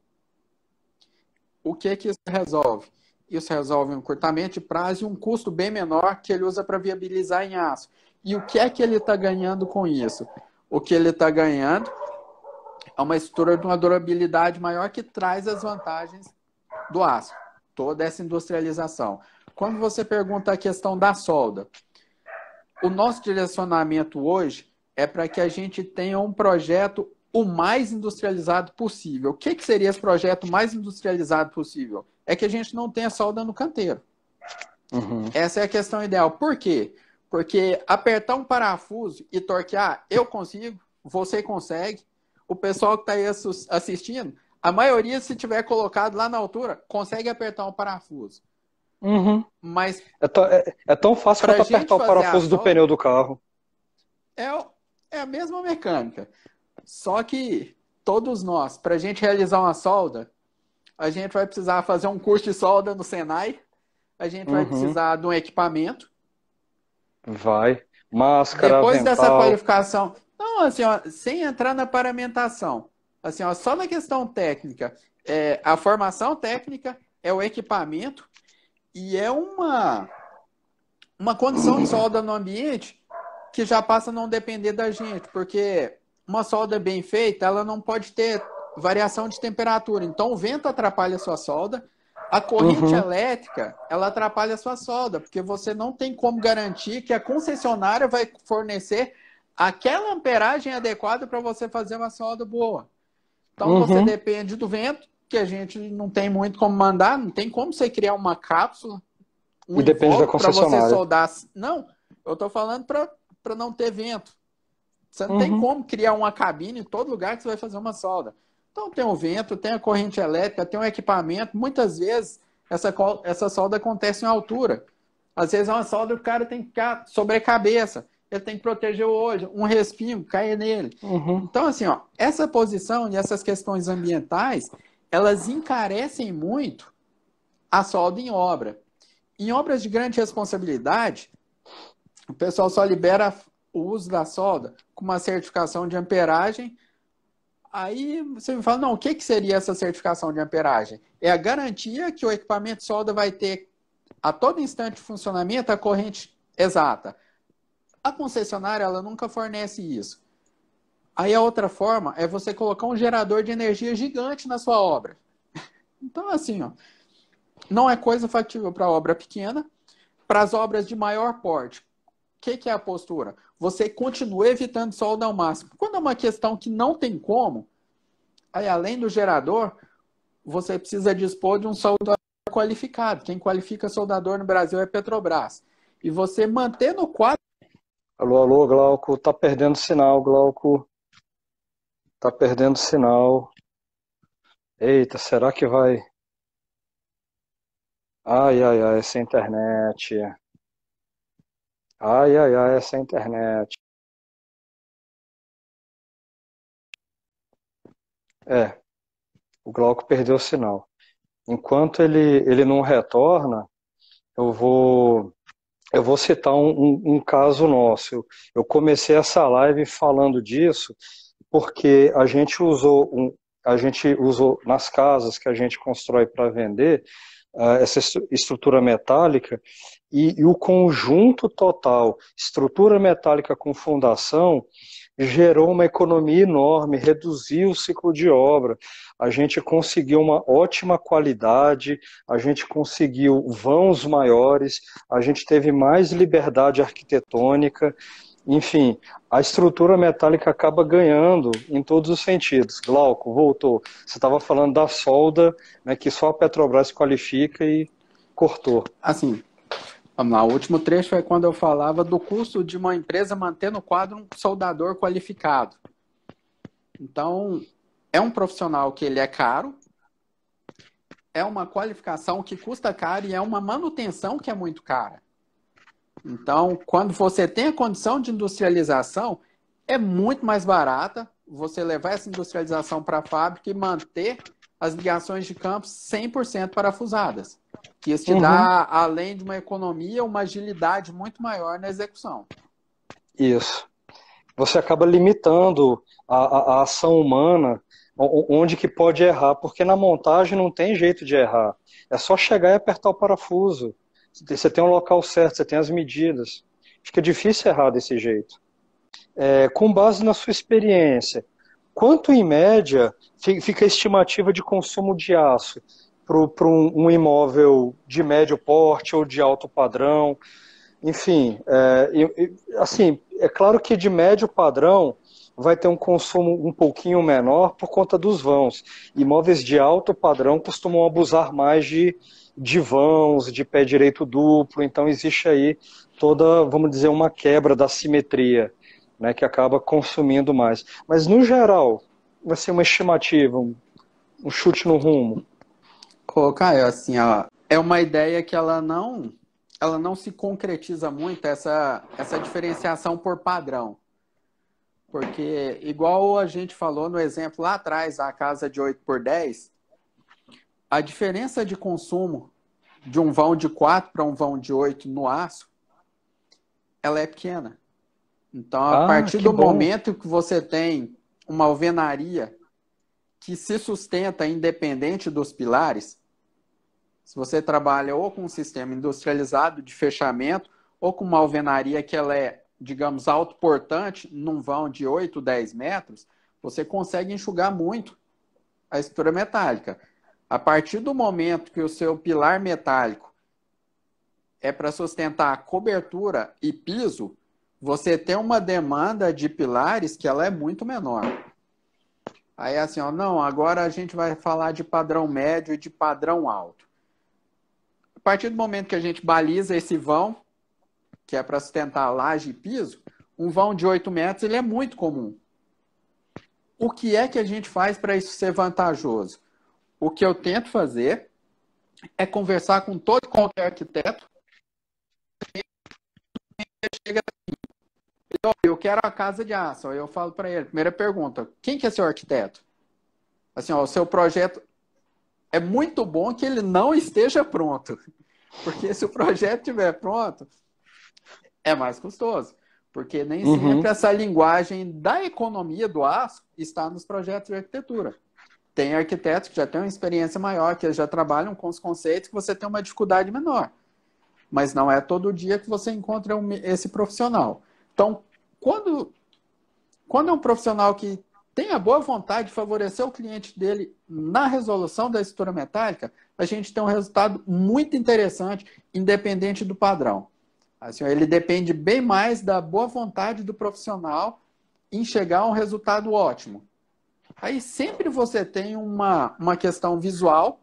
o que isso resolve? Isso resolve um encurtamento de prazo e um custo bem menor que ele usa para viabilizar em aço. E o que é que ele está ganhando com isso? O que ele está ganhando é uma estrutura de uma durabilidade maior que traz as vantagens do aço. Toda essa industrialização. Quando você pergunta a questão da solda, o nosso direcionamento hoje é para que a gente tenha um projeto o mais industrializado possível. O que seria esse projeto mais industrializado possível? É que a gente não tenha solda no canteiro. Essa é a questão ideal. Por quê? Porque apertar um parafuso e torquear, eu consigo, você consegue, o pessoal que está aí assistindo, a maioria, se tiver colocado lá na altura, consegue apertar um parafuso. Mas é tão fácil quanto apertar o parafuso do pneu do carro. É a mesma mecânica. Só que todos nós, para a gente realizar uma solda, a gente vai precisar fazer um curso de solda no Senai, a gente vai precisar de um equipamento. Máscara, depois avental. Dessa qualificação, não, assim, ó, sem entrar na paramentação, assim, ó, só na questão técnica, a formação técnica, é o equipamento e é uma condição de solda no ambiente que já passa a não depender da gente, porque uma solda bem feita, ela não pode ter variação de temperatura. Então, o vento atrapalha a sua solda, a corrente elétrica, ela atrapalha a sua solda, porque você não tem como garantir que a concessionária vai fornecer aquela amperagem adequada para você fazer uma solda boa. Então, você depende do vento, que a gente não tem muito como mandar, não tem como você criar uma cápsula, e depende da concessionária. Para você soldar. Não, eu estou falando para não ter vento. Você não tem como criar uma cabine em todo lugar que você vai fazer uma solda. Então tem o vento, tem a corrente elétrica, tem o equipamento. Muitas vezes essa solda acontece em altura. Às vezes é uma solda que o cara tem que ficar sobre a cabeça. Ele tem que proteger o olho, um respingo cai nele. Então, assim, ó, essa posição e essas questões ambientais, elas encarecem muito a solda em obra. Em obras de grande responsabilidade, o pessoal só libera o uso da solda com uma certificação de amperagem Aí você me fala, não, o que que seria essa certificação de amperagem? É a garantia que o equipamento de solda vai ter a todo instante de funcionamento a corrente exata. A concessionária, ela nunca fornece isso. Aí a outra forma é você colocar um gerador de energia gigante na sua obra. Então, assim, ó, não é coisa factível para obra pequena. Para as obras de maior porte, o que é a postura? Você continua evitando solda ao máximo. Quando é uma questão que não tem como, aí além do gerador, você precisa dispor de um soldador qualificado. Quem qualifica soldador no Brasil é Petrobras. E você manter no quadro. Alô, alô, Glauco, tá perdendo sinal, Glauco. Tá perdendo sinal. Eita, será que vai? Ai, ai, ai, essa internet. Ai, ai, ai, essa internet. É, o Glauco perdeu o sinal. Enquanto ele não retorna, eu vou, eu vou citar um caso nosso. Eu comecei essa live falando disso porque a gente usou nas casas que a gente constrói para vender, essa estrutura metálica e o conjunto total, estrutura metálica com fundação, gerou uma economia enorme, reduziu o ciclo de obra, a gente conseguiu uma ótima qualidade, a gente conseguiu vãos maiores, a gente teve mais liberdade arquitetônica, enfim, a estrutura metálica acaba ganhando em todos os sentidos. Glauco, voltou. Você estava falando da solda, né, que só a Petrobras qualifica e cortou. Assim, vamos lá, o último trecho é quando eu falava do custo de uma empresa manter no quadro um soldador qualificado. Então, é um profissional que ele é caro, é uma qualificação que custa caro e é uma manutenção que é muito cara. Então, quando você tem a condição de industrialização, é muito mais barata você levar essa industrialização para a fábrica e manter as ligações de campos 100% parafusadas. Que isso te dá, além de uma economia, uma agilidade muito maior na execução. Isso. Você acaba limitando a ação humana onde que pode errar, porque na montagem não tem jeito de errar. É só chegar e apertar o parafuso. Você tem um local certo, você tem as medidas. Fica difícil errar desse jeito. Com base na sua experiência, quanto em média fica a estimativa de consumo de aço para um imóvel de médio porte ou de alto padrão? Enfim, assim, é claro que de médio padrão vai ter um consumo um pouquinho menor por conta dos vãos. Imóveis de alto padrão costumam abusar mais de vãos, de pé direito duplo, então existe aí toda, vamos dizer, uma quebra da simetria, né, que acaba consumindo mais. Mas no geral, vai ser uma estimativa, um chute no rumo. Caio, assim, ó, é uma ideia que ela não se concretiza muito, essa diferenciação por padrão. Porque, igual a gente falou no exemplo lá atrás, a casa de 8x10, a diferença de consumo de um vão de 4 para um vão de 8 no aço, ela é pequena. Então, a partir Que do bom. momento que você tem uma alvenaria que se sustenta independente dos pilares, se você trabalha ou com um sistema industrializado de fechamento, ou com uma alvenaria que ela é, digamos, autoportante, num vão de 8, 10 metros, você consegue enxugar muito a estrutura metálica. A partir do momento que o seu pilar metálico é para sustentar cobertura e piso, você tem uma demanda de pilares que ela é muito menor. Aí assim, ó, não, agora a gente vai falar de padrão médio e de padrão alto. A partir do momento que a gente baliza esse vão, que é para sustentar laje e piso, um vão de 8 metros ele é muito comum. O que é que a gente faz para isso ser vantajoso? O que eu tento fazer é conversar com todo qualquer arquiteto. Chega assim, eu quero a casa de aço. Eu falo para ele, primeira pergunta, quem que é seu arquiteto? Assim, ó, o seu projeto é muito bom que ele não esteja pronto. Porque se o projeto estiver pronto, é mais custoso. Porque nem Uhum. sempre essa linguagem da economia do aço está nos projetos de arquitetura. Tem arquitetos que já têm uma experiência maior, que já trabalham com os conceitos, que você tem uma dificuldade menor. Mas não é todo dia que você encontra esse profissional. Então, quando é um profissional que tem a boa vontade de favorecer o cliente dele na resolução da estrutura metálica, a gente tem um resultado muito interessante, independente do padrão. Assim, ele depende bem mais da boa vontade do profissional em chegar a um resultado ótimo. Aí sempre você tem uma questão visual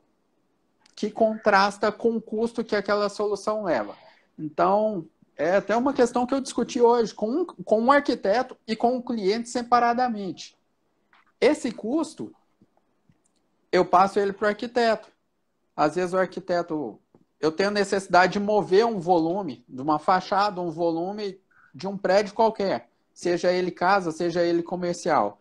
que contrasta com o custo que aquela solução leva. Então, é até uma questão que eu discuti hoje com um arquiteto e com um cliente separadamente. Esse custo, eu passo ele para o arquiteto. Às vezes o arquiteto, eu tenho necessidade de mover um volume de uma fachada, um volume de um prédio qualquer, seja ele casa, seja ele comercial.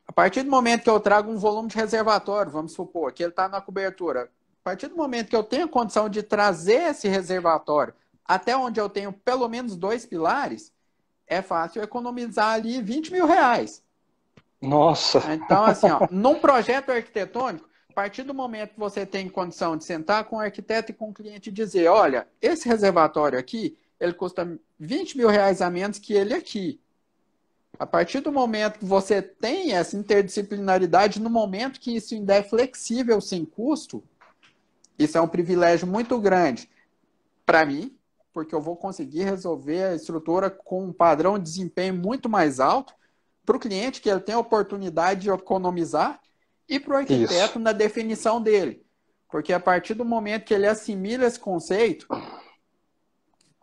A partir do momento que eu trago um volume de reservatório, vamos supor, que ele está na cobertura, a partir do momento que eu tenho condição de trazer esse reservatório até onde eu tenho pelo menos 2 pilares, é fácil economizar ali R$ 20.000. Nossa. Então, assim, ó, num projeto arquitetônico, a partir do momento que você tem condição de sentar com o arquiteto e com o cliente e dizer, olha, esse reservatório aqui, ele custa R$ 20.000 a menos que ele aqui. A partir do momento que você tem essa interdisciplinaridade, no momento que isso ainda é flexível, sem custo, isso é um privilégio muito grande para mim, porque eu vou conseguir resolver a estrutura com um padrão de desempenho muito mais alto para o cliente, que ele tem a oportunidade de economizar, e para o Isso. arquiteto na definição dele. Porque a partir do momento que ele assimila esse conceito,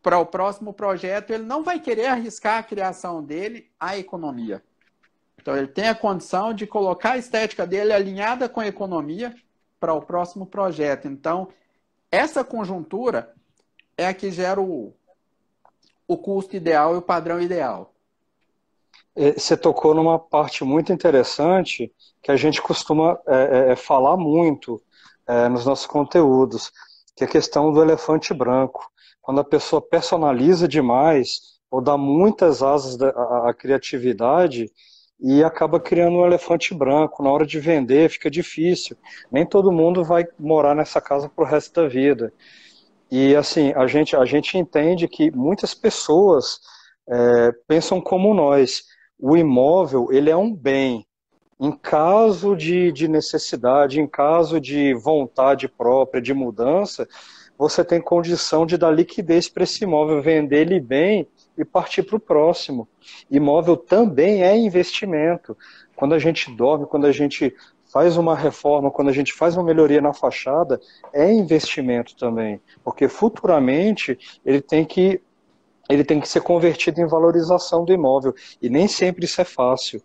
para o próximo projeto, ele não vai querer arriscar a criação dele à economia. Então, ele tem a condição de colocar a estética dele alinhada com a economia para o próximo projeto. Então, essa conjuntura é a que gera o custo ideal e o padrão ideal. Você tocou numa parte muito interessante que a gente costuma falar muito nos nossos conteúdos, que é a questão do elefante branco. Quando a pessoa personaliza demais ou dá muitas asas à criatividade e acaba criando um elefante branco. Na hora de vender fica difícil. Nem todo mundo vai morar nessa casa pro resto da vida. E assim, a gente entende que muitas pessoas pensam como nós. O imóvel, ele é um bem. Em caso de necessidade, em caso de vontade própria, de mudança, você tem condição de dar liquidez para esse imóvel, vender ele bem e partir para o próximo. Imóvel também é investimento. Quando a gente dorme, quando a gente faz uma reforma, quando a gente faz uma melhoria na fachada, é investimento também, porque futuramente ele tem que ser convertido em valorização do imóvel, e nem sempre isso é fácil.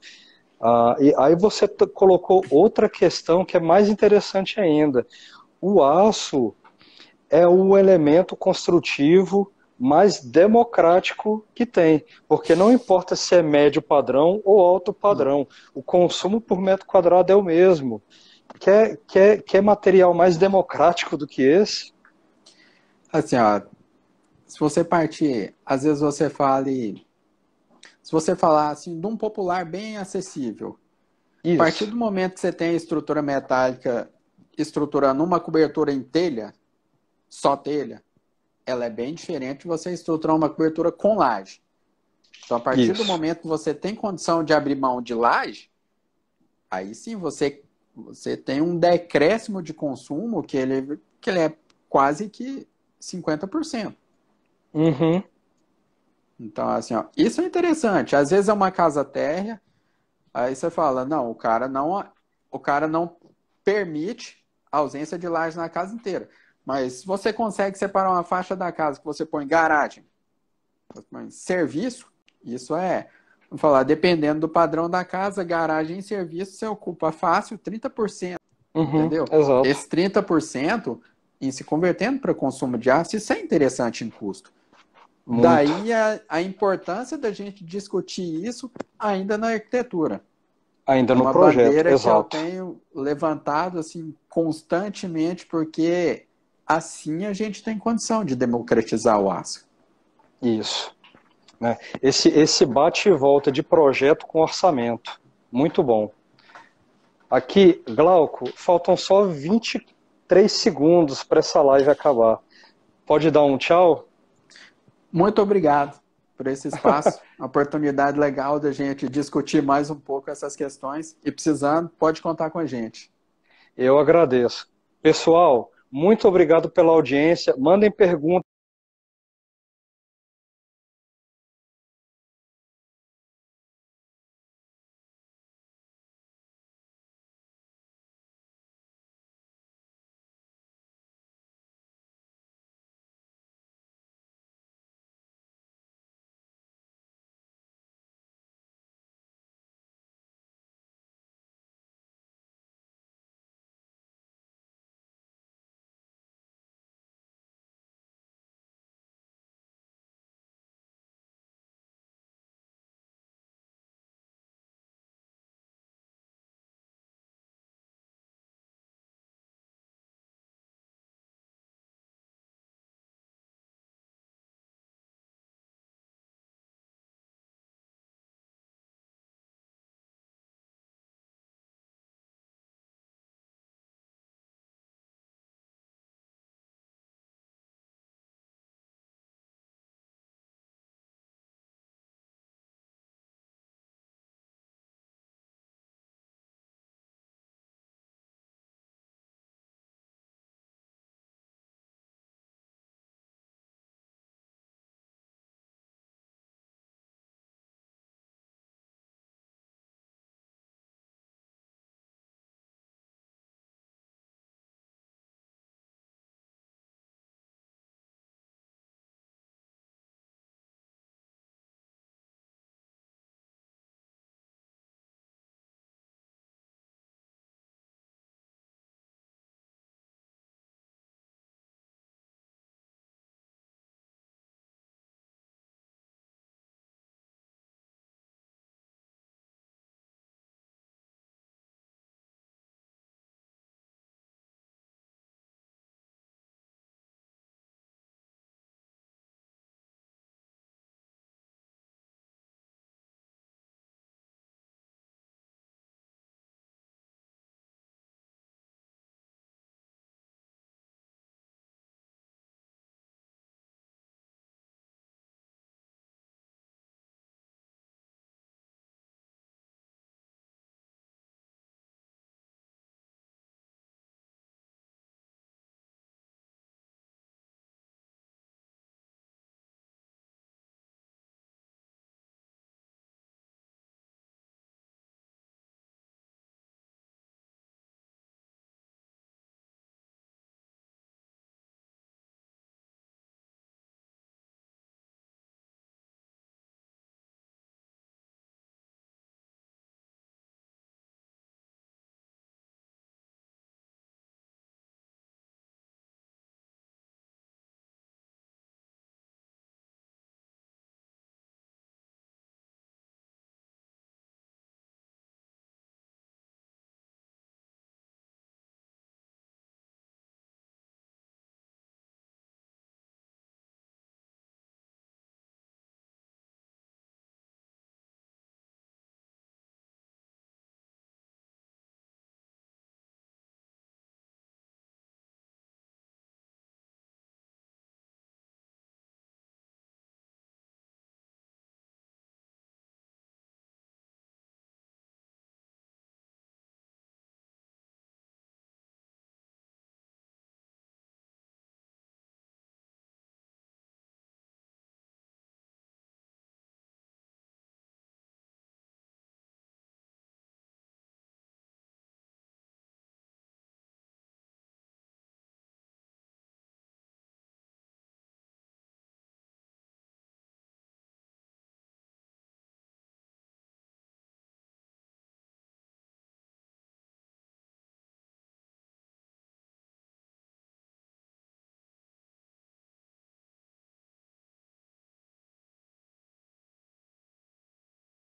E aí você colocou outra questão que é mais interessante ainda. O aço é o elemento construtivo mais democrático que tem, porque não importa se é médio padrão ou alto padrão, o consumo por metro quadrado é o mesmo. Quer material mais democrático do que esse? Assim, ó, se você partir, às vezes você fale, se você falar assim, de um popular bem acessível, a partir Isso, do momento que você tem a estrutura metálica estruturando uma cobertura em telha, só telha, ela é bem diferente de você estruturar uma cobertura com laje. Então, a partir do isso. momento que você tem condição de abrir mão de laje, aí sim você tem um decréscimo de consumo que ele é quase que 50%. Uhum, Então, assim, ó, isso é interessante. Às vezes é uma casa térrea, aí você fala, não, o cara não permite a ausência de laje na casa inteira. Mas se você consegue separar uma faixa da casa que você põe garagem, você põe serviço, isso vamos falar, dependendo do padrão da casa, garagem e serviço, você ocupa fácil 30%, uhum, entendeu? exato. Esse 30% em se convertendo para consumo de aço, isso é interessante em custo. Muito. Daí a importância da gente discutir isso ainda na arquitetura. Ainda É no uma projeto, bandeira que eu exato. tenho levantado assim constantemente, porque assim a gente tem condição de democratizar o aço. Isso. né? Esse bate e volta de projeto com orçamento. Muito bom. Aqui, Glauco, faltam só 23 segundos para essa live acabar. Pode dar um tchau? Muito obrigado por esse espaço, uma oportunidade legal da gente discutir mais um pouco essas questões e precisando, pode contar com a gente. Eu agradeço. Pessoal, muito obrigado pela audiência. Mandem perguntas.